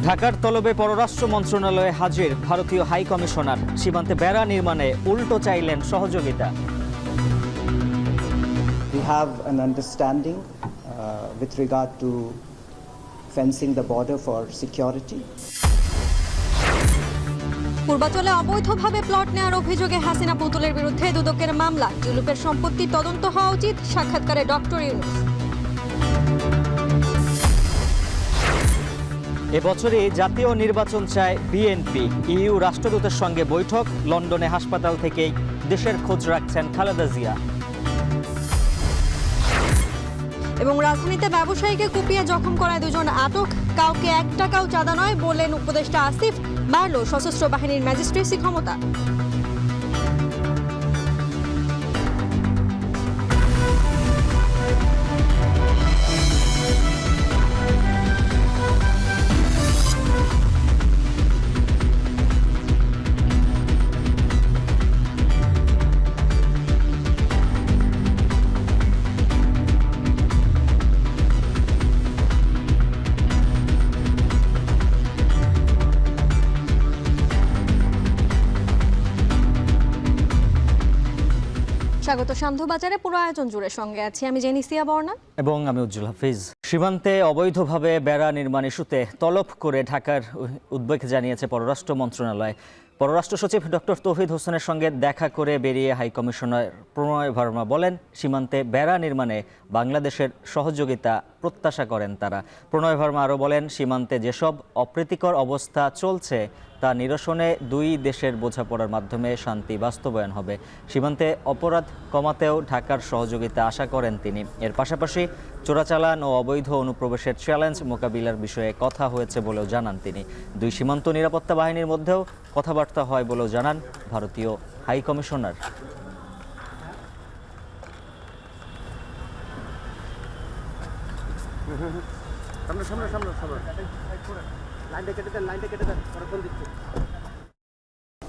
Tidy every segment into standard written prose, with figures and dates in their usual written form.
ঢাকার তলবে পররাষ্ট্র মন্ত্রণালয়ে হাজির ভারতীয় হাই কমিশনার। সীমান্তে বেড়া নির্মাণে উল্টো চাইলেন সহযোগিতা। We have an understanding with regard to fencing the border for security. পূর্বাচলে অবৈধভাবে প্লট নেওয়ার অভিযোগে হাসিনা পুতুলের বিরুদ্ধে দুদকের মামলা। জুলুপের সম্পত্তির তদন্ত হওয়া উচিত, সাক্ষাৎকারে ডক্টর ইউনূস। এবছরে জাতীয় নির্বাচন চায় বিএনপি। ইইউ রাষ্ট্রদূতের সঙ্গে বৈঠক। লন্ডনে হাসপাতাল থেকেই দেশের খোঁজ রাখছেন খালেদা জিয়া। এবং রাজধানীতে ব্যবসায়ীকে কুপিয়ে জখম করায় দুজন আটক। কাউকে 1 টাকাও চাঁদা নয় বললেন উপদেষ্টা আসিফ। বাড়ল সশস্ত্র বাহিনীর ম্যাজিস্ট্রেসি ক্ষমতা। স্বাগত সান্ধ্যবাজারে। পুরো আয়োজন জুড়ে সঙ্গে আছি আমি জেনিসিয়া বর্ণা এবং আমি উজ্জ্বল হাফিজ। সীমান্তে অবৈধভাবে বেড়া নির্মাণ ইস্যুতে তলব করে ঢাকার উদ্বেগ জানিয়েছে পররাষ্ট্র মন্ত্রণালয়। পররাষ্ট্র সচিব ডক্টর তৌহিদ হোসেনের সঙ্গে দেখা করে বেরিয়ে হাই কমিশনার প্রণয় ভার্মা বলেন, সীমান্তে বেড়া নির্মাণে বাংলাদেশের সহযোগিতা প্রত্যাশা করেন তারা। প্রণয় ভার্মা আরও বলেন, সীমান্তে যেসব অপ্রীতিকর অবস্থা চলছে তা নিরসনে দুই দেশের বোঝাপড়ার মাধ্যমে শান্তি বাস্তবায়ন হবে। সীমান্তে অপরাধ কমাতেও ঢাকার সহযোগিতা আশা করেন তিনি। এর পাশাপাশি চোরাচালান ও অবৈধ অনুপ্রবেশের চ্যালেঞ্জ মোকাবিলার বিষয়ে কথা হয়েছে বলেও জানান তিনি। দুই সীমান্ত নিরাপত্তা বাহিনীর মধ্যেও কথাবার্তা হয় বলেও জানান ভারতীয় high commissioner.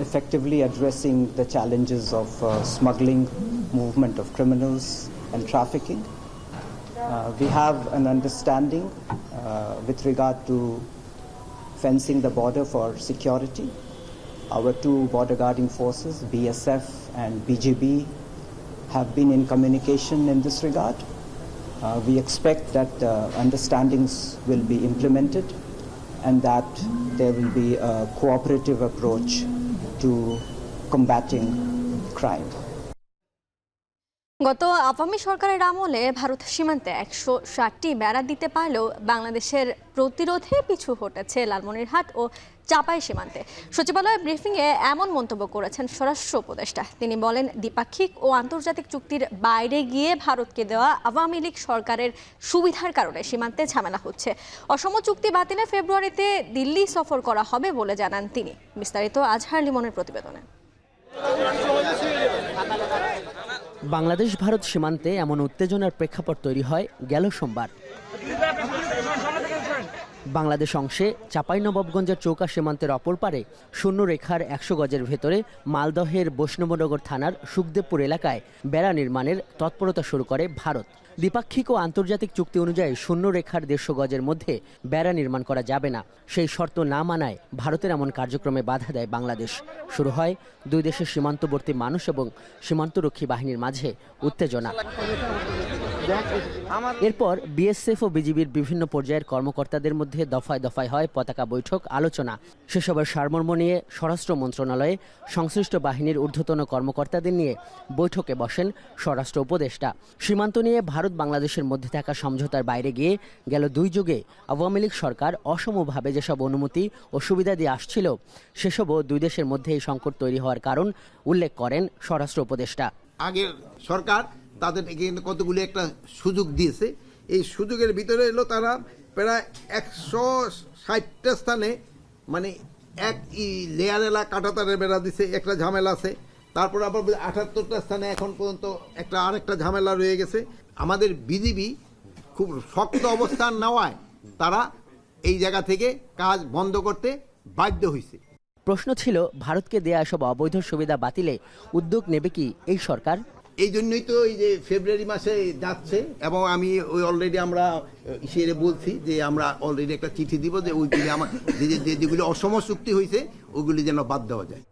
Effectively addressing the challenges of smuggling, movement of criminals and trafficking. We have an understanding with regard to fencing the border for security. Our two border guarding forces, BSF and BGB, have been in communication in this regard. We expect that understandings will be implemented and that there will be a cooperative approach to combating crime. গত আওয়ামী সরকারের আমলে ভারত সীমান্তে 160টি বেড়া দিতে পারলেও বাংলাদেশের প্রতিরোধে পিছু হটেছে লালমনিরহাট ও চাপাই সীমান্তে। সচিবালয় ব্রিফিংয়ে এমন মন্তব্য করেছেন স্বরাষ্ট্র উপদেষ্টা। তিনি বলেন, দ্বিপাক্ষিক ও আন্তর্জাতিক চুক্তির বাইরে গিয়ে ভারতকে দেওয়া আওয়ামী লীগ সরকারের সুবিধার কারণে সীমান্তে ঝামেলা হচ্ছে। অসম চুক্তি বাতিলে ফেব্রুয়ারিতে দিল্লি সফর করা হবে বলে জানান তিনি। বিস্তারিত আজহার লিমনের প্রতিবেদনে। বাংলাদেশ ভারত সীমান্তে এমন উত্তেজনার প্রেক্ষাপট তৈরি হয় গেল সোমবার। বাংলাদেশ অংশে চাঁপাইনবাবগঞ্জের চৌকা সীমান্তের অপর পারে শূন্যরেখার 100 গজের ভেতরে মালদহের বৈষ্ণবনগর থানার সুখদেবপুর এলাকায় বেড়া নির্মাণের তৎপরতা শুরু করে ভারত। দ্বিপাক্ষিক ও আন্তর্জাতিক চুক্তি অনুযায়ী শূন্যরেখার 150 গজের মধ্যে বেড়া নির্মাণ করা যাবে না। সেই শর্ত না মানায় ভারতের এমন কার্যক্রমে বাধা দেয় বাংলাদেশ। শুরু হয় দুই দেশের সীমান্তবর্তী মানুষ এবং সীমান্তরক্ষী বাহিনীর মাঝে উত্তেজনা। এরপর বিএসএফ ও বিজিবির বিভিন্ন পর্যায়ের কর্মকর্তাদের মধ্যে দফায় দফায় হয় পতাকা বৈঠক, আলোচনা। সেসবের সারমর্ম নিয়ে স্বরাষ্ট্র মন্ত্রণালয়ে সংশ্লিষ্ট বাহিনীর ঊর্ধ্বতন কর্মকর্তাদের নিয়ে বৈঠকে বসেন স্বরাষ্ট্র উপদেষ্টা। সীমান্ত নিয়ে ভারত বাংলাদেশের মধ্যে থাকা সমঝোতার বাইরে গিয়ে গেল 2 যুগে আওয়ামী লীগ সরকার অসমভাবে যেসব অনুমতি ও সুবিধা দিয়ে আসছিল, সেসবও দুই দেশের মধ্যে এই সংকট তৈরি হওয়ার কারণ উল্লেখ করেন স্বরাষ্ট্র উপদেষ্টা। আগের সরকার তাদের কতগুলি একটা সুযোগ দিয়েছে। এই সুযোগের ভিতরে এলো তারা প্রায় 160টা স্থানে মানে এক লেয়ারেলা কাঁটাতারের বেড়া দিছে, একটা ঝামেলা আছে। তারপর আবার 78টা স্থানে এখন পর্যন্ত আরেকটা ঝামেলা রয়ে গেছে। আমাদের বিজিবি খুব শক্ত অবস্থান নেওয়ায় তারা এই জায়গা থেকে কাজ বন্ধ করতে বাধ্য হয়েছে। প্রশ্ন ছিল, ভারতকে দেয়া এসব অবৈধ সুবিধা বাতিলে উদ্যোগ নেবে কি এই সরকার? এই জন্যই তো এই যে ফেব্রুয়ারি মাসে যাচ্ছে, এবং আমি ওই অলরেডি আমরা সেরে বলছি যে আমরা অলরেডি একটা চিঠি দিব যে ওইগুলি আমার যেগুলি অসম চুক্তি হয়েছে ওইগুলি যেন বাদ দেওয়া যায়।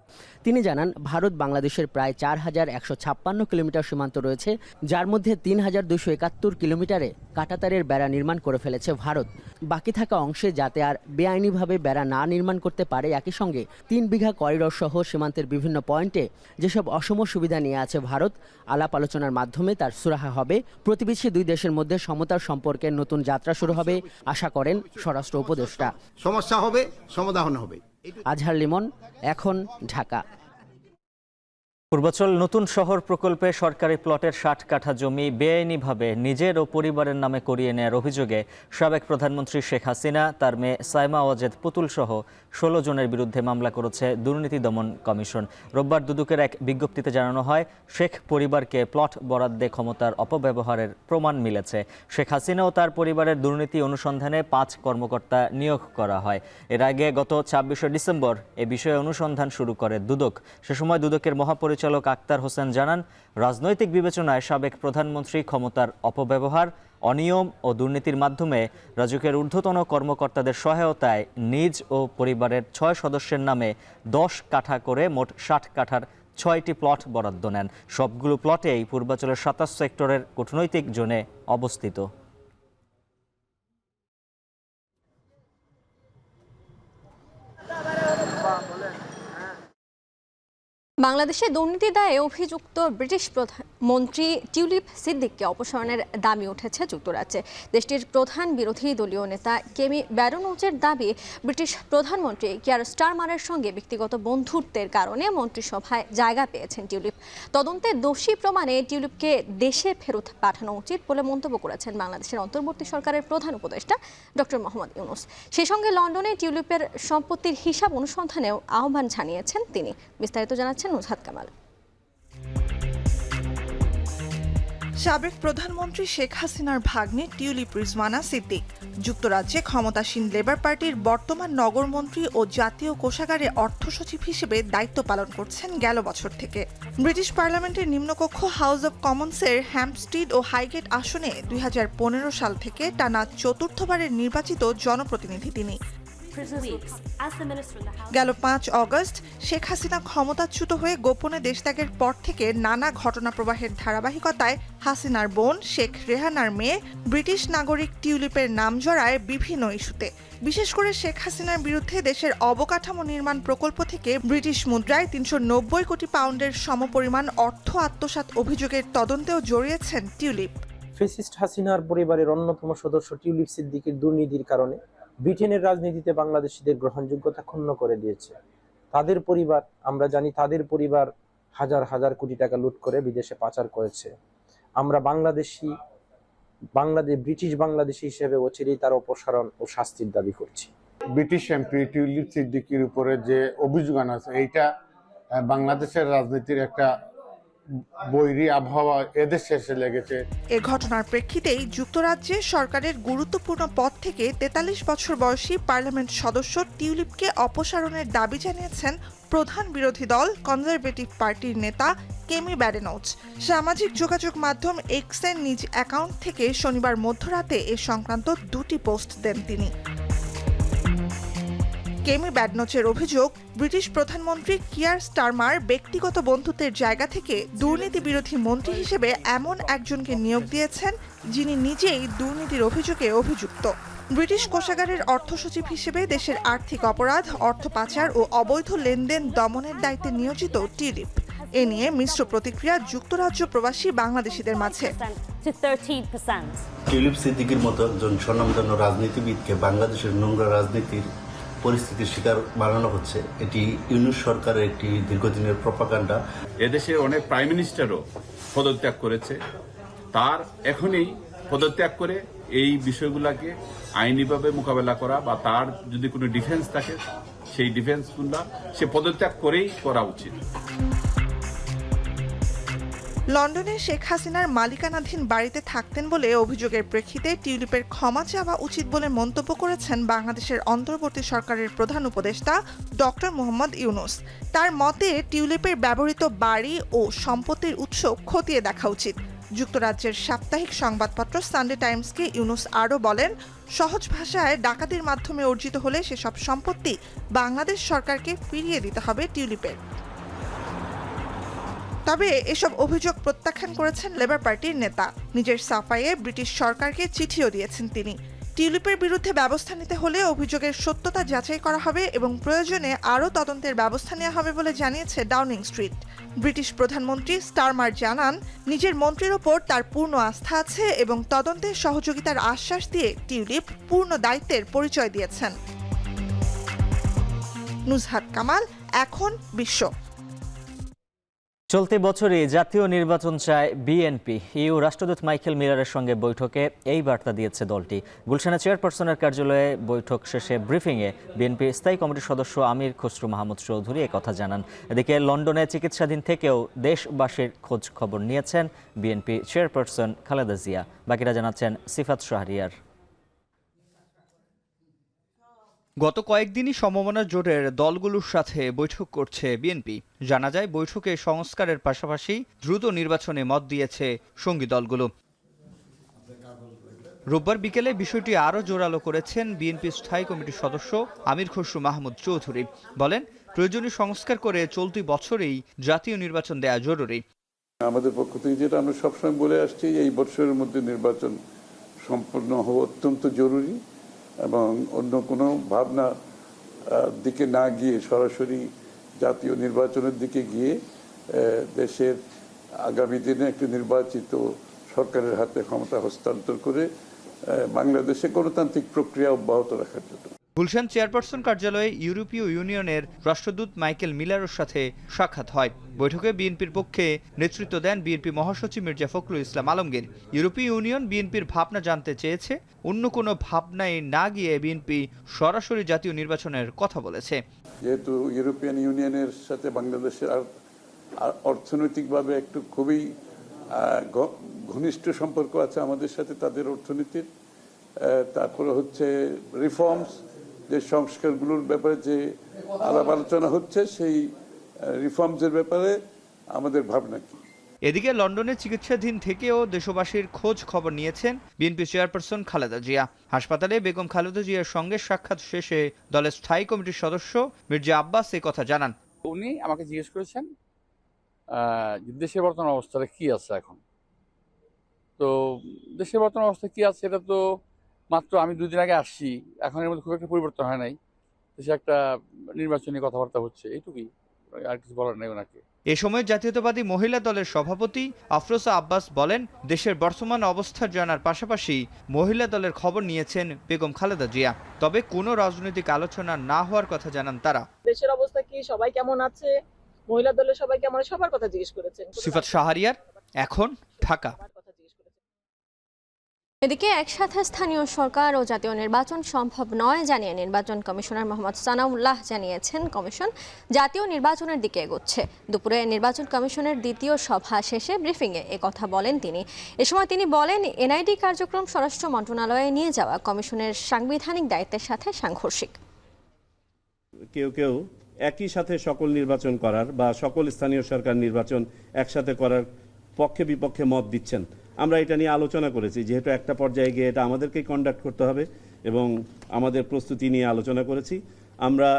তিনি জানান, ভারত বাংলাদেশের প্রায় 4156 কিলোমিটার সীমান্ত রয়েছে, যার মধ্যে 3271 কিলোমিটারে কাঁটাতারের বেড়া নির্মাণ করে ফেলেছে ভারত। বাকি থাকা অংশে যাতে আর বেআইনিভাবে বেড়া না নির্মাণ করতে পারে, একই সঙ্গে 3 বিঘা করিডর সহ সীমান্তের বিভিন্ন পয়েন্টে যেসব অসম সুবিধা নিয়ে আছে ভারত, আলাপ আলোচনার মাধ্যমে তার সুরাহা হবে। প্রতিবেশী দুই দেশের মধ্যে সমতার সম্পর্কের নতুন যাত্রা শুরু হবে আশা করেন স্বরাষ্ট্র উপদেষ্টা। সমস্যা হবে, সমাধান হবে। আজহার লিমন, এখন, ঢাকা। পূর্বাচল নতুন শহর প্রকল্পে সরকারি প্লটের 60 কাঠা জমি বেআইনিভাবে নিজের ও পরিবারের নামে করিয়ে নেওয়ার অভিযোগে সাবেক প্রধানমন্ত্রী শেখ হাসিনা, তার মেয়ে সাইমা ওয়াজেদ পুতুল সহ 16 জনের বিরুদ্ধে মামলা করেছে দুর্নীতি দমন কমিশন। রোববার দুদকের এক বিজ্ঞপ্তিতে জানানো হয়, শেখ পরিবারকে প্লট বরাদ্দে ক্ষমতার অপব্যবহারের প্রমাণ মিলেছে। শেখ হাসিনা ও তার পরিবারের দুর্নীতি অনুসন্ধানে 5 কর্মকর্তা নিয়োগ করা হয়। এর আগে গত 26 ডিসেম্বর এ বিষয়ে অনুসন্ধান শুরু করে দুদক। সে সময় দুদকের মহাপরিচালক আক্তার হোসেন জানান, রাজনৈতিক বিবেচনায় সাবেক প্রধানমন্ত্রী ক্ষমতার অপব্যবহার, অনিয়ম ও দুর্নীতির মাধ্যমে রাজুকের ঊর্ধ্বতন কর্মকর্তাদের সহায়তায় নিজ ও পরিবারের 6 সদস্যের নামে 10 কাঠা করে মোট 60 কাঠার 6টি প্লট বরাদ্দ নেন। সবগুলো প্লটেই পূর্বাচলের 27 সেক্টরের কূটনৈতিক জোনে অবস্থিত। বাংলাদেশে দুর্নীতি দায়ে অভিযুক্ত ব্রিটিশ প্রধানমন্ত্রী টিউলিপ সিদ্দিককে অপসারণের দাবি উঠেছে যুক্তরাজ্যে। দেশটির প্রধান বিরোধী দলীয় নেতা কেমি ব্যারোনোজের দাবি, ব্রিটিশ প্রধানমন্ত্রী কিয়ার স্টারমারের সঙ্গে ব্যক্তিগত বন্ধুত্বের কারণে মন্ত্রিসভায় জায়গা পেয়েছেন টিউলিপ। তদন্তে দোষী প্রমাণে টিউলিপকে দেশে ফেরত পাঠানো উচিত বলে মন্তব্য করেছেন বাংলাদেশের অন্তর্বর্তী সরকারের প্রধান উপদেষ্টা ডক্টর মোহাম্মদ ইউনূস। সেই সঙ্গে লন্ডনে টিউলিপের সম্পত্তির হিসাব অনুসন্ধানেও আহ্বান জানিয়েছেন তিনি। বিস্তারিত জানাচ্ছেন নুজহাত কামাল। সাবেক প্রধানমন্ত্রী শেখ হাসিনার ভাগ্নে টিউলিপ রিজওয়ানা সিদ্দিক যুক্তরাজ্যে ক্ষমতাসীন লেবার পার্টির বর্তমান নগরমন্ত্রী ও জাতীয় কোষাগারে অর্থ সচিব হিসেবে দায়িত্ব পালন করছেন গেল বছর থেকে। ব্রিটিশ পার্লামেন্টের নিম্নকক্ষ house of কমন্সের Hampstead O Highgate আসনে 2015 সাল থেকে টানা চতুর্থবারের নির্বাচিত জনপ্রতিনিধি তিনি। গেল 5 অগস্ট শেখ হাসিনা ক্ষমতাচ্যুত হয়ে গোপনে দেশত্যাগের পর থেকে নানা ঘটনা প্রবাহের ধারাবাহিকতায় হাসিনার বোন শেখ রেহানার মেয়ে ব্রিটিশ নাগরিক টিউলিপের নাম জড়ায় বিভিন্ন ইস্যুতে। বিশেষ করে শেখ হাসিনার বিরুদ্ধে দেশের অবকাঠামো নির্মাণ প্রকল্প থেকে ব্রিটিশ মুদ্রায় 390 কোটি পাউন্ডের সমপরিমাণ অর্থ আত্মসাৎ অভিযোগের তদন্তেও জড়িয়েছেন টিউলিপ। ফ্যাসিস্ট হাসিনার পরিবারের অন্যতম সদস্য টিউলিপ সিদ্দিকের দুর্নীতির কারণে ব্রিটেনের রাজনীতিতে বাংলাদেশিদের গ্রহণযোগ্যতা ক্ষুণ্ণ করে দিয়েছে। তাদের পরিবার, আমরা জানি তাদের পরিবার হাজার হাজার কোটি টাকা লুট করে বিদেশে পাচার করেছে। আমরা ব্রিটিশ বাংলাদেশি হিসেবে অচিরেই তার অপসারণ ও শাস্তির দাবি করছি। ব্রিটিশ এমপি টিউলিপ সিদ্দিকির উপরে যে অভিযোগ আছে, এইটা বাংলাদেশের রাজনীতির একটা বৈরী আবহাওয়া এদেশে এসে লেগেছে। এ ঘটনার প্রেক্ষিতেই যুক্তরাজ্যে সরকারের গুরুত্বপূর্ণ পদ থেকে 43 বছর বয়সী পার্লামেন্ট সদস্য টিউলিপকে অপসারণের দাবি জানিয়েছেন প্রধান বিরোধী দল কনজারভেটিভ পার্টির নেতা কেমি ব্যারোনোজ। সামাজিক যোগাযোগ মাধ্যম এক্সের নিজ অ্যাকাউন্ট থেকে শনিবার মধ্যরাতে এ সংক্রান্ত 2টি পোস্ট দেন তিনি। কেমি ব্যারোনোজের অভিযোগ, ব্রিটিশ প্রধানমন্ত্রী কিয়ার স্টারমার ব্যক্তিগত বন্ধুত্বের জায়গা থেকে দুর্নীতি বিরোধী মন্ত্রী হিসেবে এমন একজনকে নিয়োগ দিয়েছেন যিনি নিজেই দুর্নীতির অভিযোগে অভিযুক্ত। ব্রিটিশ কোষাগারের অর্থ সচিব হিসেবে দেশের আর্থিক অপরাধ, অর্থ পাচার ও অবৈধ লেনদেন দমনের দায়িত্বে নিয়োজিত টিউলিপ। এ নিয়ে মিশ্র প্রতিক্রিয়া যুক্তরাজ্য প্রবাসী বাংলাদেশিদের মাঝে। টিউলিপ সিদ্দিকির মতো একজন স্বনামধন্য রাজনীতিবিদকে বাংলাদেশের নোংরা রাজনীতির পরিস্থিতির শিকার বানানো হচ্ছে। এটি ইউনূস সরকারের একটি দীর্ঘদিনের প্রপাগান্ডা। এদেশে অনেক প্রাইম মিনিস্টারও পদত্যাগ করেছে। তার এখনই পদত্যাগ করে এই বিষয়গুলোকে আইনিভাবে মোকাবেলা করা বা তার যদি কোনো ডিফেন্স থাকে সেই ডিফেন্সগুলো সে পদত্যাগ করেই করা উচিত। লন্ডনে শেখ হাসিনার মালিকানাধীন বাড়িতে থাকতেন বলে অভিযোগের প্রেক্ষিতে টিউলিপের ক্ষমা চাওয়া উচিত বলে মন্তব্য করেছেন বাংলাদেশের অন্তর্বর্তী সরকারের প্রধান উপদেষ্টা ডক্টর মোহাম্মদ ইউনূস। তার মতে টিউলিপের ব্যবহৃত বাড়ি ও সম্পত্তির উৎস খতিয়ে দেখা উচিত। যুক্তরাজ্যের সাপ্তাহিক সংবাদপত্র সানডে টাইমসকে ইউনূস আরও বলেন, সহজ ভাষায় ডাকাতির মাধ্যমে অর্জিত হলে সেসব সম্পত্তি বাংলাদেশ সরকারকে ফিরিয়ে দিতে হবে টিউলিপের। তবে এসব অভিযোগ প্রত্যাখ্যান করেছেন লেবার পার্টির নেতা। নিজের সাফাইয়ে ব্রিটিশ সরকারকে চিঠিও দিয়েছেন তিনি। টিউলিপের বিরুদ্ধে ব্যবস্থা নিতে হলে অভিযোগের সত্যতা যাচাই করা হবে এবং প্রয়োজনে আরও তদন্তের ব্যবস্থা নেওয়া হবে বলে জানিয়েছে ডাউনিং স্ট্রিট। ব্রিটিশ প্রধানমন্ত্রী স্টারমার জানান, নিজের মন্ত্রীর ওপর তার পূর্ণ আস্থা আছে এবং তদন্তে সহযোগিতার আশ্বাস দিয়ে টিউলিপ পূর্ণ দায়িত্বের পরিচয় দিয়েছেন। নুজহাত কামাল, এখন বিশ্ব। চলতি বছরই জাতীয় নির্বাচন চায় বিএনপি। ইউ রাষ্ট্রদূত মাইকেল মিলারের সঙ্গে বৈঠকে এই বার্তা দিয়েছে দলটি। গুলশানে চেয়ারপারসনের কার্যালয়ে বৈঠক শেষে ব্রিফিংয়ে বিএনপি স্থায়ী কমিটির সদস্য আমির খসরু মাহমুদ চৌধুরী একথা জানান। এদিকে লন্ডনে চিকিৎসাধীন থেকেও দেশবাসীর খোঁজ খবর নিয়েছেন বিএনপি চেয়ারপারসন খালেদা জিয়া। বাকিরা জানাচ্ছেন সিফাত শাহরিয়ার। গত কয়েকদিনই সমমনা জোটের দলগুলোর সাথে বৈঠক করছে বিএনপি। জানা যায় বৈঠকে সংস্কারের পাশাপাশি দ্রুত নির্বাচনে মত দিয়েছে সঙ্গী দলগুলো। রোববার বিকেলে বিষয়টি আরও জোরালো করেছেন বিএনপি স্থায়ী কমিটির সদস্য আমির খসরু মাহমুদ চৌধুরী। বলেন, প্রয়োজনীয় সংস্কার করে চলতি বছরেই জাতীয় নির্বাচন দেয়া জরুরি। আমাদের পক্ষ থেকে যেটা আমরা সবসময় বলে আসছি, এই বছরের মধ্যে নির্বাচন সম্পন্ন হওয়া অত্যন্ত জরুরি এবং অন্য কোনো ভাবনা দিকে না গিয়ে সরাসরি জাতীয় নির্বাচনের দিকে গিয়ে দেশের আগামী দিনে একটি নির্বাচিত সরকারের হাতে ক্ষমতা হস্তান্তর করে বাংলাদেশে গণতান্ত্রিক প্রক্রিয়া অব্যাহত রাখার জন্য। গুলশান চেয়ারপারসন কার্যালয়ে ইউরোপীয় ইউনিয়নের রাষ্ট্রদূত মাইকেল মিলারের সাথে সাক্ষাৎ হয়। বৈঠকে বিএনপির পক্ষে নেতৃত্ব দেন বিএনপি মহাসচিব মির্জা ফখরুল ইসলাম আলমগীর। ইউরোপীয় ইউনিয়ন বিএনপির ভাবনা জানতে চেয়েছে, অন্য কোনো ভাবনায় না গিয়ে বিএনপি সরাসরি জাতীয় নির্বাচনের কথা বলেছে। যেহেতু ইউরোপিয়ান ইউনিয়নের সাথে বাংলাদেশের অর্থনৈতিকভাবে একটু খুবই ঘনিষ্ঠ সম্পর্ক আছে আমাদের সাথে তাদের অর্থনীতির, তারপরে হচ্ছে রিফর্মস, যে সংস্কারগুলোর ব্যাপারে যে আলাপ আলোচনা হচ্ছে, সেই রিফর্মসের ব্যাপারে আমাদের ভাবনা কি। এদিকে লন্ডনে চিকিৎসাধীন থেকেও দেশবাসীর খোঁজ খবর নিয়েছেন বিএনপি চেয়ারপারসন খালেদা জিয়া। হাসপাতালে বেগম খালেদা জিয়ার সঙ্গে সাক্ষাৎ শেষে দলের স্থায়ী কমিটির সদস্য মির্জা আব্বাস এই কথা জানান। উনি আমাকে জিজ্ঞেস করেছেন দেশের বর্তমান অবস্থাটা কি আছে এখন। তো দেশের বর্তমান অবস্থা কি আছে এটা তো মাত্র আমি 2 দিন আগে আসছি, এখন এর মধ্যে খুব একটা পরিবর্তন হয় নাই। দেশে একটা নির্বাচনী কথাবার্তা হচ্ছে, এইটুকুই, আর কিছু বলার নেই ওনাকে। এ সময় জাতীয়তাবাদী মহিলা দলের সভাপতি আফরোজা আব্বাস বলেন, দেশের বর্তমান অবস্থা জানার পাশাপাশি মহিলা দলের খবর নিয়েছেন বেগম খালেদা জিয়া। তবে কোনো রাজনৈতিক আলোচনা না হওয়ার কথা জানান তারা। দেশের অবস্থা কি, সবাই কেমন আছে, মহিলা দলের সবাই কেমন, সবার কথা জিজ্ঞেস করেছেন। সিফাত শাহরিয়ার, এখন ঢাকা। এদিকে একসাথে স্থানীয় সরকার ও জাতীয় নির্বাচন সম্ভব নয় জানিয়ে নির্বাচন কমিশনার মোহাম্মদ সানাউল্লাহ জানিয়েছেন, কমিশন জাতীয় নির্বাচনের দিকে এগোচ্ছে। দুপুরে নির্বাচন কমিশনের দ্বিতীয় সভা শেষে ব্রিফিংয়ে একথা বলেন তিনি। এ সময় তিনি বলেন, এনআইডি কার্যক্রম স্বরাষ্ট্র মন্ত্রণালয়ে নিয়ে যাওয়া কমিশনের সাংবিধানিক দায়িত্বের সাথে সাংঘর্ষিক। কেউ একই সাথে সকল নির্বাচন করার বা সকল স্থানীয় সরকার নির্বাচন একসাথে করার পক্ষে বিপক্ষে মত দিচ্ছেন। আমরা এটা নিয়ে আলোচনা করেছি, যেহেতু একটা পর্যায়ে গিয়ে এটা আমাদেরকেই কন্ডাক্ট করতে হবে এবং আমাদের প্রস্তুতি নিয়ে আলোচনা করেছি। আমরা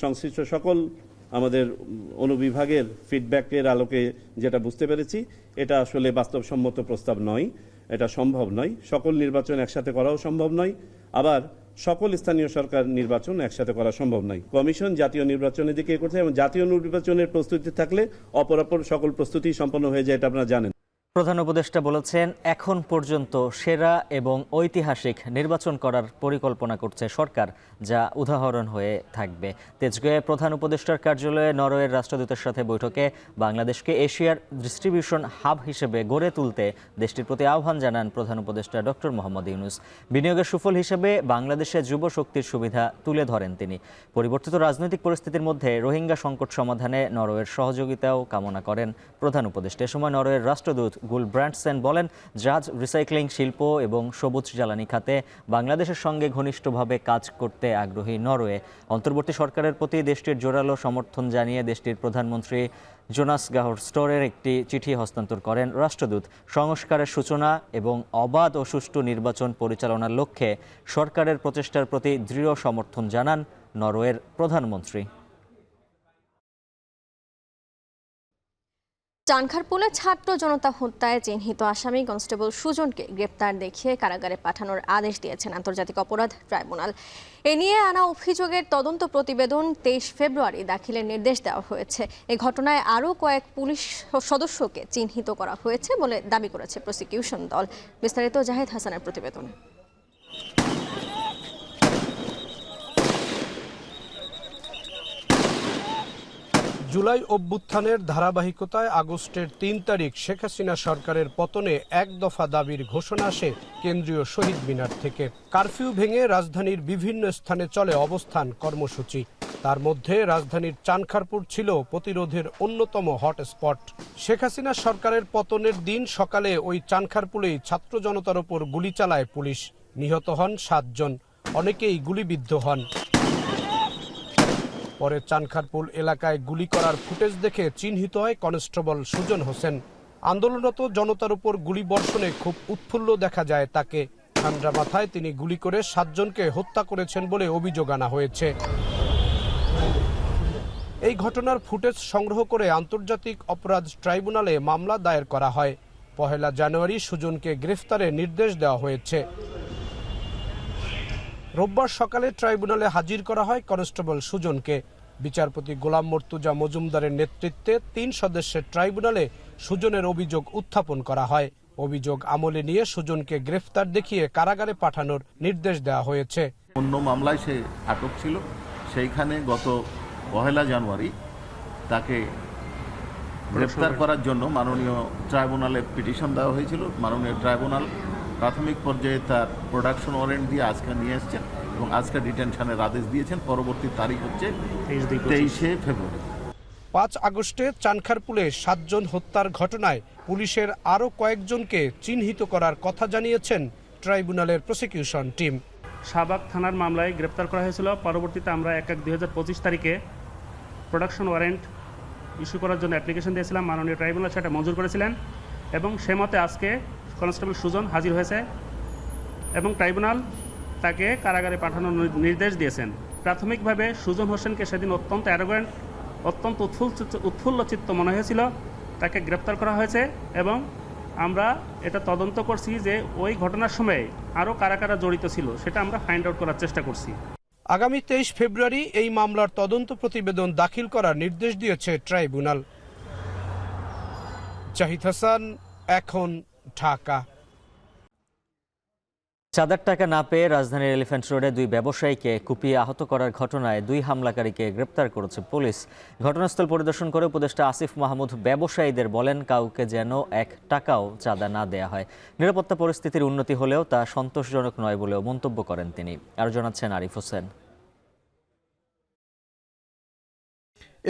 সংশ্লিষ্ট সকল আমাদের অনুবিভাগের ফিডব্যাকের আলোকে যেটা বুঝতে পেরেছি, এটা আসলে বাস্তবসম্মত প্রস্তাব নয়, এটা সম্ভব নয়। সকল নির্বাচন একসাথে করাও সম্ভব নয়, আবার সকল স্থানীয় সরকার নির্বাচন একসাথে করা সম্ভব নয়। কমিশন জাতীয় নির্বাচনের দিকে করছে এবং জাতীয় নির্বাচনের প্রস্তুতি থাকলে অপরাপর সকল প্রস্তুতি সম্পন্ন হয়ে যায়, এটা আপনারা জানেন। প্রধান উপদেষ্টা বলেছেন, এখন পর্যন্ত সেরা এবং ঐতিহাসিক নির্বাচন করার পরিকল্পনা করছে সরকার, যা উদাহরণ হয়ে থাকবে। তেজগাঁয়ে প্রধান উপদেষ্টার কার্যালয়ে নরওয়ের রাষ্ট্রদূতের সাথে বৈঠকে বাংলাদেশকে এশিয়ার ডিস্ট্রিবিউশন হাব হিসেবে গড়ে তুলতে দেশটির প্রতি আহ্বান জানান প্রধান উপদেষ্টা ডক্টর মোহাম্মদ ইউনূস। বিনিয়োগের সুফল হিসেবে বাংলাদেশে যুব শক্তির সুবিধা তুলে ধরেন তিনি। পরিবর্তিত রাজনৈতিক পরিস্থিতির মধ্যে রোহিঙ্গা সংকট সমাধানে নরওয়ের সহযোগিতাও কামনা করেন প্রধান উপদেষ্টা। এ সময় নরওয়ের রাষ্ট্রদূত গুল ব্র্যান্ডসেন বলেন, জাহাজ রিসাইক্লিং শিল্প এবং সবুজ জ্বালানি খাতে বাংলাদেশের সঙ্গে ঘনিষ্ঠভাবে কাজ করতে আগ্রহী নরওয়ে। অন্তর্বর্তী সরকারের প্রতি দেশটির জোরালো সমর্থন জানিয়ে দেশটির প্রধানমন্ত্রী জোনাস গাহর স্টোরের একটি চিঠি হস্তান্তর করেন রাষ্ট্রদূত। সংস্কারের সূচনা এবং অবাধ ও সুষ্ঠু নির্বাচন পরিচালনার লক্ষ্যে সরকারের প্রচেষ্টার প্রতি দৃঢ় সমর্থন জানান নরওয়ের প্রধানমন্ত্রী। চানখারপুলে ছাত্র জনতা হত্যায় চিহ্নিত আসামি কনস্টেবল সুজনকে গ্রেপ্তার দেখিয়ে কারাগারে পাঠানোর আদেশ দিয়েছেন আন্তর্জাতিক অপরাধ ট্রাইব্যুনাল। এ নিয়ে আনা অভিযোগের তদন্ত প্রতিবেদন 23 ফেব্রুয়ারি দাখিলের নির্দেশ দেওয়া হয়েছে। এই ঘটনায় আরও কয়েক পুলিশ সদস্যকে চিহ্নিত করা হয়েছে বলে দাবি করেছে প্রসিকিউশন দল। বিস্তারিত জাহিদ হাসানের প্রতিবেদন। জুলাই অভ্যুত্থানের ধারাবাহিকতায় আগস্টের ৩ তারিখ শেখ হাসিনা সরকারের পতনে এক দফা দাবির ঘোষণা আসে কেন্দ্রীয় শহীদ মিনার থেকে। কারফিউ ভেঙে রাজধানীর বিভিন্ন স্থানে চলে অবস্থান কর্মসূচি। তার মধ্যে রাজধানীর চানখারপুর ছিল প্রতিরোধের অন্যতম হটস্পট। শেখ হাসিনা সরকারের পতনের দিন সকালে ওই চানখারপুলেই ছাত্র জনতার ওপর গুলি চালায় পুলিশ। নিহত হন 7 জন, অনেকেই গুলিবিদ্ধ হন। পরে চানখারপুল এলাকায় গুলি করার ফুটেজ দেখে চিহ্নিত হয় কনস্টেবল সুজন হোসেন। আন্দোলনরত জনতার উপর গুলি বর্ষণে খুব উৎফুল্ল দেখা যায় তাকে। ঠান্ডা মাথায় তিনি গুলি করে 7 জনকে হত্যা করেছেন বলে অভিযোগ আনা হয়েছে। এই ঘটনার ফুটেজ সংগ্রহ করে আন্তর্জাতিক অপরাধ ট্রাইব্যুনালে মামলা দায়ের করা হয়। 1 জানুয়ারি সুজনকে গ্রেফতারের নির্দেশ দেওয়া হয়েছে। রোববার সকালে ট্রাইব্যুনালে হাজির করা হয় কনস্টেবল সুজনকে। বিচারপতি গোলাম মর্তুজা মজুমদারের নেতৃত্বে 3 সদস্যের ট্রাইব্যুনালে সুজনের অভিযোগ উত্থাপন করা হয়। অভিযোগ আমলে নিয়ে সুজনকে গ্রেফতার দেখিয়ে কারাগারে পাঠানোর নির্দেশ দেওয়া হয়েছে। অন্য মামলায় সে আটক ছিল, সেইখানে গত 1 জানুয়ারি তাকে গ্রেফতার করার জন্য মাননীয় ট্রাইব্যুনালে পিটিশন দেওয়া হয়েছিল। মাননীয় ট্রাইব্যুনাল প্রাথমিক পর্যায়ে তার প্রোডাকশন ওয়ারেন্ট দিয়ে আজকে নিয়ে এসছেন এবং আজকে ডিটেনশনের আদেশ দিয়েছেন। পরবর্তী তারিখ হচ্ছে 23 ফেব্রুয়ারি। 5 আগস্টে চানখারপুলে 7 জন হত্যার ঘটনায় পুলিশের আরও কয়েকজনকে চিহ্নিত করার কথা জানিয়েছেন ট্রাইব্যুনালের প্রসিকিউশন টিম। শাহবাগ থানার মামলায় গ্রেপ্তার করা হয়েছিল। পরবর্তীতে আমরা 1/1/2025 তারিখে প্রোডাকশন ওয়ারেন্ট ইস্যু করার জন্য অ্যাপ্লিকেশন দিয়েছিলাম। মাননীয় ট্রাইব্যুনাল সেটা মঞ্জুর করেছিলেন এবং সে মতে আজকে কনস্টেবল সুজন হাজির হয়েছে এবং ট্রাইব্যুনাল তাকে কারাগারে পাঠানোর নির্দেশ দিয়েছেন। প্রাথমিকভাবে সুজন হোসেনকে সেদিন অত্যন্ত অ্যারোগ্যান্ট, অত্যন্ত উৎফুল্ল চিত্ত মনে হয়েছিল। তাকে গ্রেপ্তার করা হয়েছে এবং আমরা এটা তদন্ত করছি যে ওই ঘটনার সময় আরও কারা কারা জড়িত ছিল সেটা আমরা ফাইন্ড আউট করার চেষ্টা করছি। আগামী 23 ফেব্রুয়ারি এই মামলার তদন্ত প্রতিবেদন দাখিল করার নির্দেশ দিয়েছে ট্রাইব্যুনাল। জাহিদ হাসান, এখন ঢাকা। চাঁদার টাকা না পেয়ে রাজধানীর এলিফ্যান্ট রোডে 2 ব্যবসায়ীকে কুপিয়ে আহত করার ঘটনায় 2 হামলাকারীকে গ্রেপ্তার করেছে পুলিশ। ঘটনাস্থল পরিদর্শন করে উপদেষ্টা আসিফ মাহমুদ ব্যবসায়ীদের বলেন, কাউকে যেন 1 টাকাও চাঁদা না দেয়া হয়। নিরাপত্তা পরিস্থিতির উন্নতি হলেও তা সন্তোষজনক নয় বলেও মন্তব্য করেন তিনি। আরও জানাচ্ছেন আরিফ হোসেন।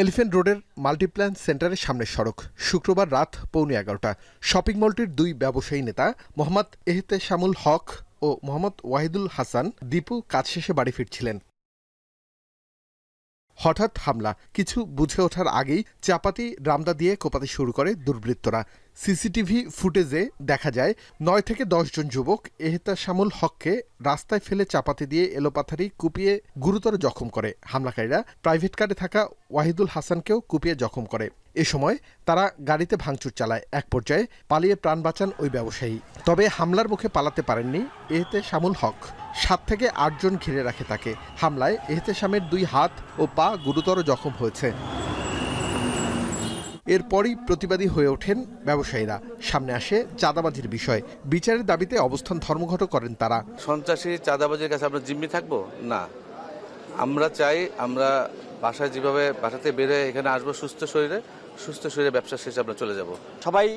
এলিফ্যান্ট রোডের মাল্টিপ্ল্যান সেন্টারের সামনের সড়ক। শুক্রবার রাত 11:15 শপিং মলটির 2 ব্যবসায়ী নেতা মোহাম্মদ এহতেশামুল হক ও মোহাম্মদ ওয়াহিদুল হাসান দীপু কাজ শেষে বাড়ি ফিরছিলেন। হঠাৎ হামলা। কিছু বুঝে ওঠার আগেই চাপাতি রামদা দিয়ে কোপাতে শুরু করে দুর্বৃত্তরা। সিসিটিভি ফুটেজে দেখা যায় 9 থেকে 10 জন যুবক এহতেশামুল হককে রাস্তায় ফেলে চাপাতি দিয়ে এলোপাথারি কুপিয়ে গুরুতর জখম করে। হামলাকারীরা প্রাইভেট কারে থাকা ওয়াহিদুল হাসানকেও কুপিয়ে জখম করে। এ সময় তারা গাড়িতে ভাঙচুর চালায়। এক পর্যায়ে পালিয়ে প্রাণ বাঁচান ওই ব্যবসায়ী। তবে হামলার মুখে পালাতে পারেননি এহতেশামুল হক। 7 থেকে 8 জন ঘিরে রাখে তাকে। হামলায় এহতেশামের 2 হাত ও পা গুরুতর জখম হয়েছে। এরপরই প্রতিবাদী হয়ে ওঠেন ব্যবসায়ীরা। সামনে আসে চাঁদাবাজির বিষয়। বিচারের দাবিতে অবস্থান ধর্মঘট করেন তারা। সন্ত্রাসী চাঁদাবাজির কাছে আমরা জিম্মি থাকবো না। আমরা চাই আমরা বাসায় যেভাবে বাসাতে বের হয়ে এখানে আসবো সুস্থ শরীরে ব্যবসা শেষে আমরা চলে যাব। সবাই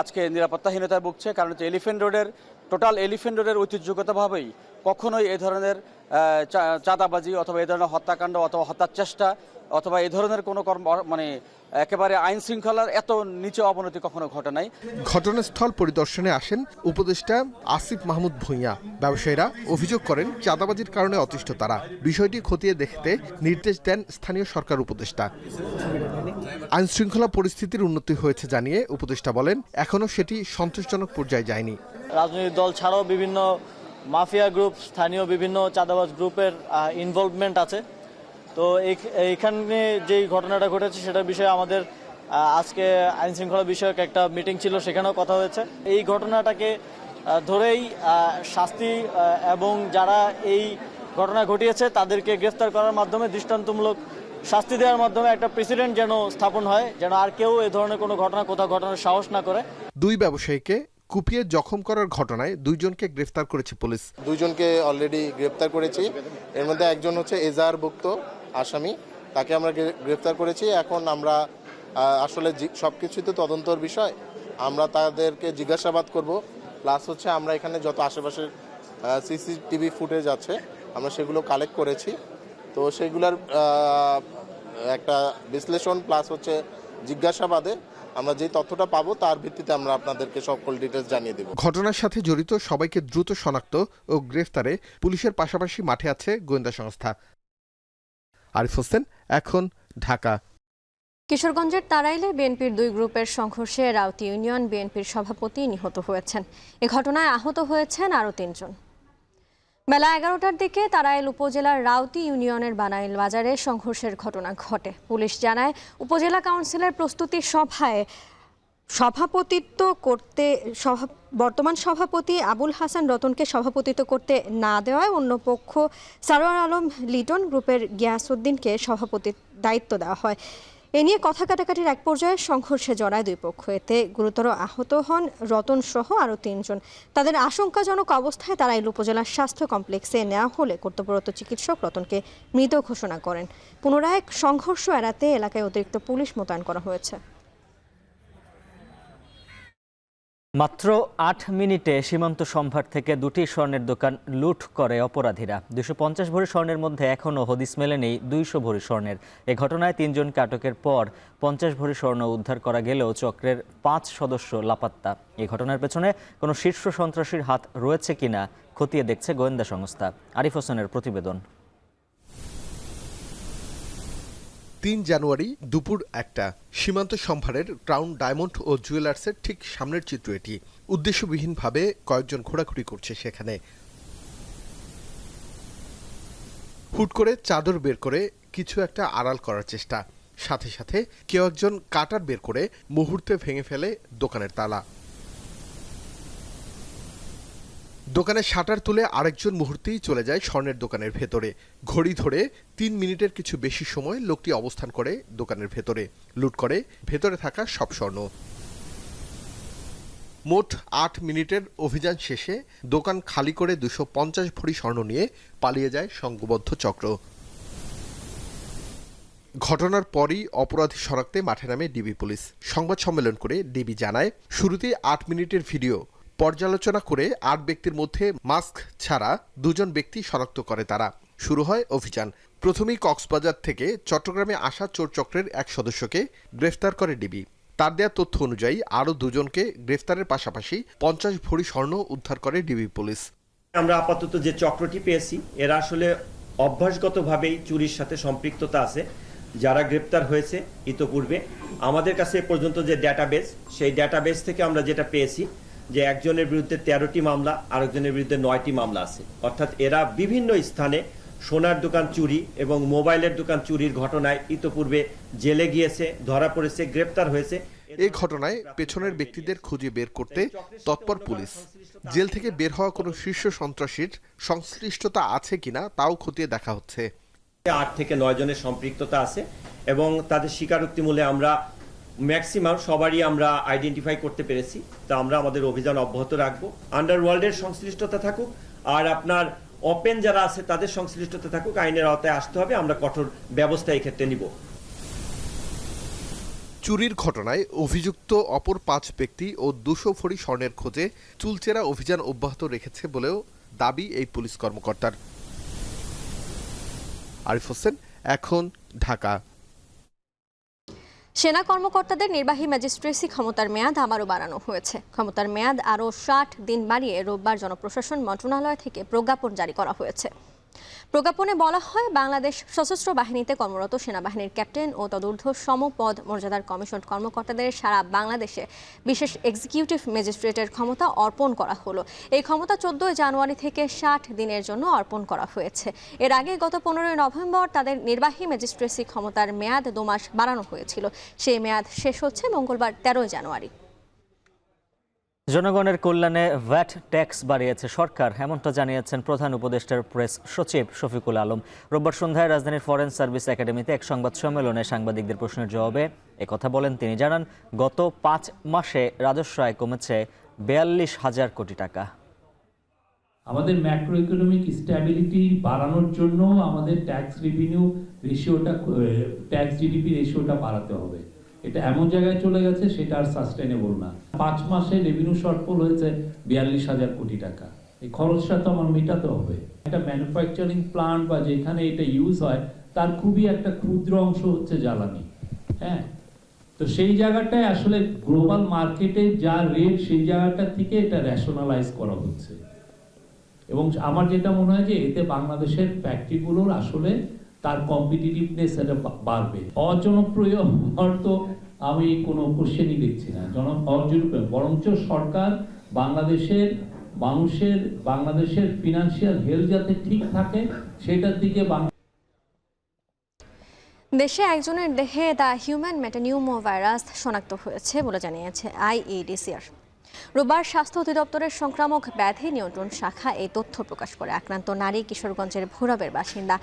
আজকে নিরাপত্তাহীনতায় ভুগছে, কারণ হচ্ছে এলিফ্যান্ট রোডের ঐতিহ্যগতভাবেই কখনোই এই ধরনের চাঁদাবাজি অথবা এই ধরনের হত্যাকাণ্ড অথবা হত্যার চেষ্টা অথবা এই ধরনের কোনো একেবারে আইন শৃঙ্খলার এত নিচে অবনতি কখনো ঘটে নাই। ঘটনাস্থল পরিদর্শনে আসেন উপদেষ্টা আসিফ মাহমুদ ভূঁইয়া। ব্যবসায়ীরা অভিযোগ করেন চাঁদাবাজির কারণে অতিষ্ঠ তারা। বিষয়টি খতিয়ে দেখতে নির্দেশ দেন স্থানীয় সরকার উপদেষ্টা। আইন শৃঙ্খলা পরিস্থিতির উন্নতি হয়েছে জানিয়ে উপদেষ্টা বলেন, এখনো সেটি সন্তোষজনক পর্যায়ে যায়নি। রাজনৈতিক দল ছাড়াও বিভিন্ন মাফিয়া গ্রুপ, স্থানীয় বিভিন্ন চাঁদাবাজ গ্রুপের ইনভলভমেন্ট আছে। তো এইখানে যেই ঘটনাটা ঘটেছে সেটার বিষয়ে আমাদের আজকে আইন শৃঙ্খলা বিষয়ক একটা মিটিং ছিল, সেখানেও কথা হয়েছে। এই ঘটনাটাকে ধরেই শাস্তি এবং যারা এই ঘটনা ঘটিয়েছে তাদেরকে গ্রেফতার করার মাধ্যমে দৃষ্টান্তমূলক শাস্তি দেওয়ার মাধ্যমে একটা প্রেসিডেন্ট যেন স্থাপন হয়, যেন আর কেউ এই ধরনের কোনো ঘটনা কোথাও ঘটানোর সাহস না করে। দুই ব্যবসায়ীকে কুপিয়ে জখম করার ঘটনায় 2 জনকে গ্রেফতার করেছে পুলিশ। 2 জনকে অলরেডি গ্রেফতার করেছি। এর মধ্যে একজন হচ্ছে এজাহারভুক্ত আসামি, তাকে আমরা গ্রেফতার করেছি। এখন আমরা আসলে সবকিছুই তো তদন্তর বিষয়, আমরা তাদেরকে জিজ্ঞাসাবাদ করব। প্লাস হচ্ছে আমরা এখানে যত আশেপাশের সিসিটিভি ফুটেজ আছে আমরা সেগুলো কালেক্ট করেছি। তো সেগুলোর একটা বিশ্লেষণ প্লাস হচ্ছে জিজ্ঞাসাবাদে আমরা যে তথ্যটা পাবো তার ভিত্তিতে আমরা আপনাদেরকে সকল ডিটেইলস জানিয়ে দেব। ঘটনার সাথে জড়িত সবাইকে দ্রুত শনাক্ত ও গ্রেফতারে পুলিশের পাশাপাশি মাঠে আছে গোয়েন্দা সংস্থা। আরিফ হোসেন, এখন, ঢাকা। কিশোরগঞ্জের তারাইলে বিএনপির 2 গ্রুপের সংঘর্ষে রাউতি ইউনিয়ন বিএনপির সভাপতি নিহত হয়েছেন। এ ঘটনায় আহত হয়েছেন আরও 3 জন। বেলা 11টার দিকে তারাইল উপজেলার রাউতি ইউনিয়নের বানাইল বাজারে সংঘর্ষের ঘটনা ঘটে। পুলিশ জানায়, উপজেলা কাউন্সিলের প্রস্তুতি সভায় বর্তমান সভাপতি আবুল হাসান রতনকে সভাপতিত্ব করতে না দেওয়ায় অন্য পক্ষ সারোয়ার আলম লিটন গ্রুপের গিয়াসউদ্দিনকে সভাপতির দায়িত্ব দেওয়া হয়। এ নিয়ে কথা কাটাকাটির এক পর্যায়ে সংঘর্ষে জড়ায় 2 পক্ষ। এতে গুরুতর আহত হন রতন সহ আরও 3 জন। তাদের আশঙ্কাজনক অবস্থায় তারাইল উপজেলার স্বাস্থ্য কমপ্লেক্সে নেওয়া হলে কর্তব্যরত চিকিৎসক রতনকে মৃত ঘোষণা করেন। পুনরায় সংঘর্ষ এড়াতে এলাকায় অতিরিক্ত পুলিশ মোতায়েন করা হয়েছে। মাত্র 8 মিনিটে সীমান্ত সম্ভার থেকে 2টি স্বর্ণের দোকান লুট করে অপরাধীরা। 250 ভরি স্বর্ণের মধ্যে এখনও হদিস মেলেনি 200 ভরি স্বর্ণের। এ ঘটনায় 3 জনকে আটকের পর 50 ভরি স্বর্ণ উদ্ধার করা গেলেও চক্রের 5 সদস্য লাপাত্তা। এই ঘটনার পেছনে কোনো শীর্ষ সন্ত্রাসীর হাত রয়েছে কিনা খতিয়ে দেখছে গোয়েন্দা সংস্থা। আরিফ হোসেনের প্রতিবেদন। 3 জানুয়ারি দুপুর 1টা সীমান্ত সম্ভারের ক্রাউন ডায়মন্ড ও জুয়েলার্সের ঠিক সামনের চিত্র এটি। উদ্দেশ্যবিহীনভাবে কয়েকজন ঘোরাঘুরি করছে সেখানে। হুট করে চাদর বের করে কিছু একটা আড়াল করার চেষ্টা, সাথে সাথে কেউ একজন কাটার বের করে মুহূর্তে ভেঙে ফেলে দোকানের তালা। দোকানের শাটার তুলে আরেকজন মুহূর্তেই চলে যায় স্বর্ণের দোকানের ভেতরে। ঘড়ি ধরে 3 মিনিটের কিছু বেশি সময় লোকটি অবস্থান করে দোকানের ভেতরে, লুট করে ভেতরে থাকা সব স্বর্ণ। মোট 8 মিনিটের অভিযান শেষে দোকান খালি করে 250 ভরি স্বর্ণ নিয়ে পালিয়ে যায় সংঘবদ্ধ চক্র। ঘটনার পরই অপরাধী শনাক্তে মাঠে নামে ডিবি পুলিশ। সংবাদ সম্মেলন করে ডিবি জানায়, শুরুতে 8 মিনিটের ভিডিও পর্যালোচনা করে 8 ব্যক্তির মধ্যে মাস্ক ছাড়া 2 জন ব্যক্তি শনাক্ত করে তারা। শুরু হয় অভিযান। প্রথমেই কক্সবাজার থেকে চট্টগ্রামে আসা চোর চক্রের এক সদস্যকে গ্রেফতার করে ডিবি। তার দেয়া তথ্য অনুযায়ী আরও 2 জনকে গ্রেফতারের পাশাপাশি 50 ভরি স্বর্ণ উদ্ধার করে ডিবি পুলিশ। আমরা আপাতত যে চক্রটি পেয়েছি এরা আসলে অভ্যাসগতভাবেই চুরির সাথে সম্পৃক্ততা আছে। যারা গ্রেপ্তার হয়েছে ইতোপূর্বে আমাদের কাছে পর্যন্ত যে ডেটাবেস, সেই ডেটাবেস থেকে আমরা যেটা পেয়েছি যে একজনের বিরুদ্ধে 13টি মামলা, আরেকজনের বিরুদ্ধে 9টি মামলা আছে। অর্থাৎ এরা বিভিন্ন স্থানে সোনার দোকান চুরি এবং মোবাইলের দোকান চুরির ঘটনায় ইতোপূর্বে জেলে গিয়েছে, ধরা পড়েছে, গ্রেপ্তার হয়েছে। এই ঘটনায় পেছনের ব্যক্তিদের খুঁজে বের করতে তৎপর পুলিশ। জেল থেকে বের হওয়া কোনো শীর্ষ সন্ত্রাসীর সংশ্লিষ্টতা আছে কিনা তাও খতিয়ে দেখা হচ্ছে। 8 থেকে 9 জনের সম্পৃক্ততা আছে এবং তাদের স্বীকারোক্তি মূলে আমরা ম্যাক্সিমাম সবারই আমরা আইডেন্টিফাই করতে পেরেছি। তা আমরা আমাদের অভিযান অব্যাহত রাখবো। আন্ডারওয়ার্ল্ডের সংশ্লিষ্টতা থাকুক আর আপনার ওপেন যারা আছে তাদের সংশ্লিষ্টতা থাকুক, আইনের আওতায় আসতে হবে। আমরা কঠোর ব্যবস্থা এই ক্ষেত্রে নিব। চুরির ঘটনায় অভিযুক্ত অপর 5 ব্যক্তি ও 200 ভরি স্বর্ণের খোঁজে চুলচেরা অভিযান অব্যাহত রেখেছে বলেও দাবি এই পুলিশ কর্মকর্তার। আরিফ হোসেন, এখন, ঢাকা। সেনা কর্মকর্তাদের নির্বাহী ম্যাজিস্ট্রেসি ক্ষমতার মেয়াদ আবারও বাড়ানো হয়েছে। ক্ষমতার মেয়াদ আরও 60 দিন বাড়িয়ে রোববার জনপ্রশাসন মন্ত্রণালয় থেকে প্রজ্ঞাপন জারি করা হয়েছে। প্রজ্ঞাপনে বলা হয়, বাংলাদেশ সশস্ত্র বাহিনীতে কর্মরত সেনাবাহিনীর ক্যাপ্টেন ও তদূর্ধ্ব সমপদ মর্যাদার কমিশন কর্মকর্তাদের সারা বাংলাদেশে বিশেষ এক্সিকিউটিভ ম্যাজিস্ট্রেটের ক্ষমতা অর্পণ করা হলো। এই ক্ষমতা 14 জানুয়ারি থেকে 60 দিনের জন্য অর্পণ করা হয়েছে। এর আগে গত 15 নভেম্বর তাদের নির্বাহী ম্যাজিস্ট্রেসি ক্ষমতার মেয়াদ 2 মাস বাড়ানো হয়েছিল। সেই মেয়াদ শেষ হচ্ছে মঙ্গলবার 13 জানুয়ারি। জনগণের কল্যাণে ভ্যাট ট্যাক্স বাড়িয়েছে সরকার, এমনটা জানিয়েছেন প্রধান উপদেষ্টার প্রেস সচিব শফিকুল আলম। রোববার সন্ধ্যায় রাজধানীর ফরেন সার্ভিস একাডেমিতে এক সংবাদ সম্মেলনে সাংবাদিকদের প্রশ্নের জবাবে একথা বলেন তিনি। জানান, গত 5 মাসে রাজস্ব আয় কমেছে 42,000 কোটি টাকা। আমাদের ম্যাক্রো ইকোনমিক স্ট্যাবিলিটি বাড়ানোর জন্য আমাদের ট্যাক্স রেভিনিউ রেশিওটা, ট্যাক্স জিডিপি রেশিওটা বাড়াতে হবে। এটা এমন জায়গায় চলে গেছে সেটা আর সাস্টেনেবল না। 5 মাসে রেভিনিউ শর্টফল হয়েছে 42,000 কোটি টাকা। এই খরচটা তো আমার মেটাতে হবে। একটা ম্যানুফ্যাকচারিং প্লান্ট বা যেখানে এটা ইউজ হয় তার খুবই একটা ক্ষুদ্র অংশ হচ্ছে জ্বালানি। হ্যাঁ, তো সেই জায়গাটায় আসলে গ্লোবাল মার্কেটে যা রেট সেই জায়গাটা থেকে এটা রেশনালাইজ করা হচ্ছে। এবং আমার যেটা মনে হয় যে এতে বাংলাদেশের ফ্যাক্টরিগুলোর আসলে তার কম্পিটিটিভনেস এটা বাড়বে। অজনপ্রিয় অর্থ আমি কোনো কোশ্চেনই দেখছি না। অজনপ্রিয় বরঞ্চ সরকার বাংলাদেশের মানুষের, বাংলাদেশের ফিনান্সিয়াল হেলথ যাতে ঠিক থাকে সেটার দিকে। দেশে একজনের দেহে দ্য হিউম্যান মেটানিউমো ভাইরাস শনাক্ত হয়েছে বলে জানিয়েছে আইইডিসিআর। রোববার স্বাস্থ্য অধিদপ্তরের সংক্রামক ব্যাধি নিয়ন্ত্রণ শাখা এই তথ্য প্রকাশ করে। আক্রান্ত নারী কিশোরগঞ্জের ভৈরবের বাসিন্দা।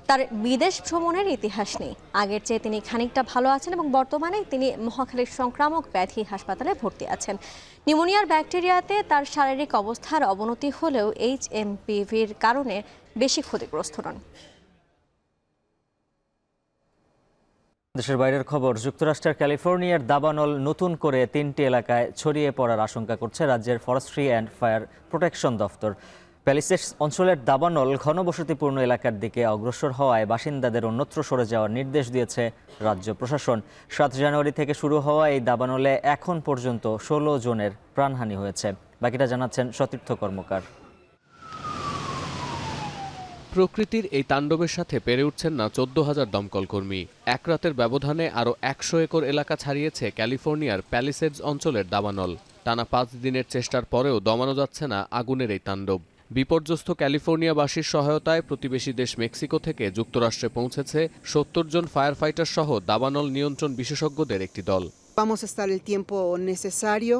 তার বিদেশ ভ্রমণের ইতিহাস নেই। আগের চেয়ে তিনি খানিকটা ভালো আছেন এবং বর্তমানে তিনি মহাখালীর সংক্রামক ব্যাধি হাসপাতালে ভর্তি আছেন। নিউমোনিয়ার ব্যাকটেরিয়াতে তার শারীরিক অবস্থার অবনতি হলেও HMPVর কারণে বেশি ক্ষতিগ্রস্ত নন। দেশের বাইরের খবর। যুক্তরাষ্ট্রের ক্যালিফোর্নিয়ার দাবানল নতুন করে 3টি এলাকায় ছড়িয়ে পড়ার আশঙ্কা করছে রাজ্যের ফরেস্ট্রি অ্যান্ড ফায়ার প্রোটেকশন দফতর। প্যালিসেডস অঞ্চলের দাবানল ঘনবসতিপূর্ণ এলাকার দিকে অগ্রসর হওয়ায় বাসিন্দাদের অন্যত্র সরে যাওয়ার নির্দেশ দিয়েছে রাজ্য প্রশাসন। 7 জানুয়ারি থেকে শুরু হওয়া এই দাবানলে এখন পর্যন্ত 16 জনের প্রাণহানি হয়েছে। বাকিটা জানাচ্ছেন সতীর্থ কর্মকার। প্রকৃতির এই তাণ্ডবের সাথে পেরে উঠছেন না 14,000 দমকল কর্মী। এক রাতের ব্যবধানে আরও 100 একর এলাকা ছাড়িয়েছে ক্যালিফোর্নিয়ার প্যালিসেডস অঞ্চলের দাবানল। টানা 5 দিনের চেষ্টার পরেও দমানো যাচ্ছে না আগুনের এই তাণ্ডব। বিপর্যস্ত ক্যালিফোর্নিয়াবাসীর সহায়তায় প্রতিবেশী দেশ মেক্সিকো থেকে যুক্তরাষ্ট্রে পৌঁছেছে 70 জন ফায়ার ফাইটার সহ দাবানল নিয়ন্ত্রণ বিশেষজ্ঞদের একটি দল। Vamos a estar el tiempo necesario,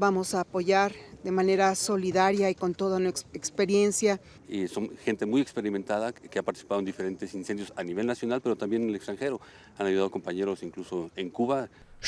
vamos a apoyar de manera solidaria y con toda nuestra experiencia. Y son gente muy experimentada que ha participado en diferentes incendios a nivel nacional, pero también en el extranjero. Han ayudado compañeros incluso en Cuba.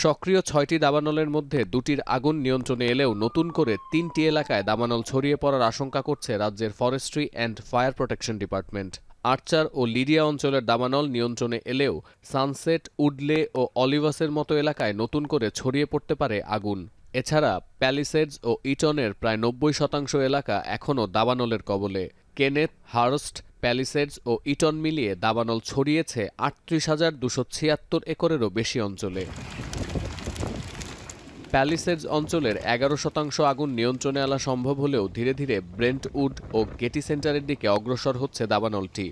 সক্রিয় 6টি দাবানলের মধ্যে 2টির আগুন নিয়ন্ত্রণে এলেও নতুন করে 3টি এলাকায় দাবানল ছড়িয়ে পড়ার আশঙ্কা করছে রাজ্যের forestry and fire protection department. Archer ও লিডিয়া অঞ্চলের দাবানল নিয়ন্ত্রণে এলেও সানসেট, উডলে ও অলিভাসের মতো এলাকায় নতুন করে ছড়িয়ে পড়তে পারে আগুন। এছাড়া প্যালিসেডস ও ইটনের প্রায় 90% এলাকা এখনও দাবানলের কবলে। কেনেথ, হার্স্ট, প্যালিসেডস ও ইটন মিলিয়ে দাবানল ছড়িয়েছে 38,276 একরেরও বেশি অঞ্চলে। প্যালিসেডস অঞ্চলের 11% আগুন নিয়ন্ত্রণে আনা সম্ভব হলেও ধীরে ধীরে ব্রেন্টউড ও গেটি সেন্টারের দিকে অগ্রসর হচ্ছে দাবানলটি।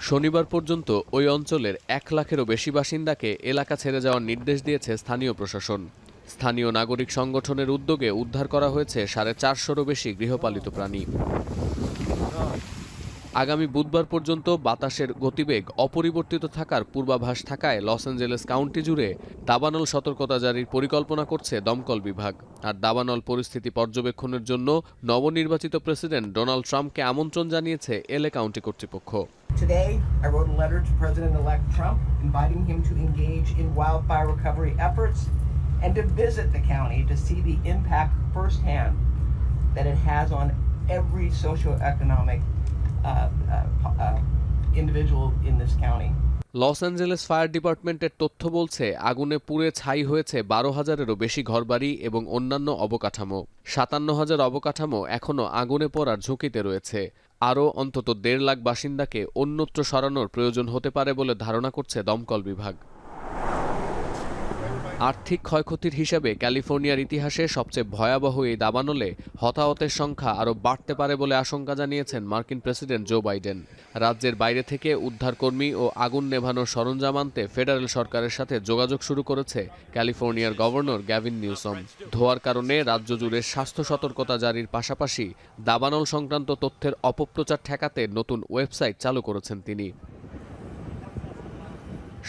শনিবার পর্যন্ত ওই অঞ্চলের 1 লাখেরও বেশি বাসিন্দাকে এলাকা ছেড়ে যাওয়ার নির্দেশ দিয়েছে স্থানীয় প্রশাসন। স্থানীয় নাগরিক সংগঠনের উদ্যোগে উদ্ধার করা হয়েছে 450-রও বেশি গৃহপালিত প্রাণী। আগামী বুধবার পর্যন্ত বাতাসের গতিবেগ অপরিবর্তিত থাকার পূর্বাভাস থাকায় লস অ্যাঞ্জেলেস কাউন্টি জুড়ে দাবানল সতর্কতা জারির পরিকল্পনা করছে দমকল বিভাগ। আর দাবানল পরিস্থিতি পর্যবেক্ষণের জন্য নবনির্বাচিত প্রেসিডেন্ট ডোনাল্ড ট্রাম্পকে আমন্ত্রণ জানিয়েছে এলএ কাউন্টি কর্তৃপক্ষ। Today, I wrote a letter to President-elect Trump inviting him to engage in wildfire recovery efforts and to visit the county to see the impact firsthand that it has on every socioeconomic individual in this county. Los Angeles fire ডিপার্টমেন্টের তথ্য বলছে আগুনে পুড়ে ছাই হয়েছে 12,000-এরও বেশি ঘরবাড়ি এবং অন্যান্য অবকাঠামো। 57,000 অবকাঠামো এখনও আগুনে পড়ার ঝুঁকিতে রয়েছে। আরও অন্তত 1.5 লাখ বাসিন্দাকে অন্যত্র সরানোর প্রয়োজন হতে পারে বলে ধারণা করছে দমকল বিভাগ। আর্থিক ক্ষয়ক্ষতির হিসাবে ক্যালিফোর্নিয়ার ইতিহাসে সবচেয়ে ভয়াবহ এই দাবানলে হতাহতের সংখ্যা আরও বাড়তে পারে বলে আশঙ্কা জানিয়েছেন মার্কিন প্রেসিডেন্ট জো বাইডেন। রাজ্যের বাইরে থেকে উদ্ধারকর্মী ও আগুন নেভানোর সরঞ্জাম আনতে ফেডারেল সরকারের সাথে যোগাযোগ শুরু করেছে ক্যালিফোর্নিয়ার গভর্নর গ্যাভিন নিউসম। ধোঁয়ার কারণে রাজ্য জুড়ে স্বাস্থ্য সতর্কতা জারির পাশাপাশি দাবানল সংক্রান্ত তথ্যের অপপ্রচার ঠেকাতে নতুন ওয়েবসাইট চালু করেছেন তিনি।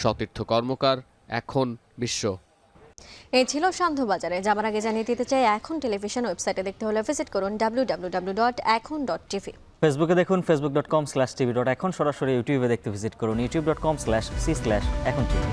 সতীর্থ কর্মকার, এখন বিশ্ব। এই ছিল সান্ধ্যবাজারে। যাবার আগে জানিয়ে দিতে চাই, এখন টেলিভিশন ওয়েবসাইটে দেখতে হলে ভিজিট করুন www.ekhon.tv। ফেসবুকে দেখুন facebook.com/tv.ekhon। সরাসরি ইউটিউবে দেখতে ভিজিট করুন youtube.com/c/ekhon tv।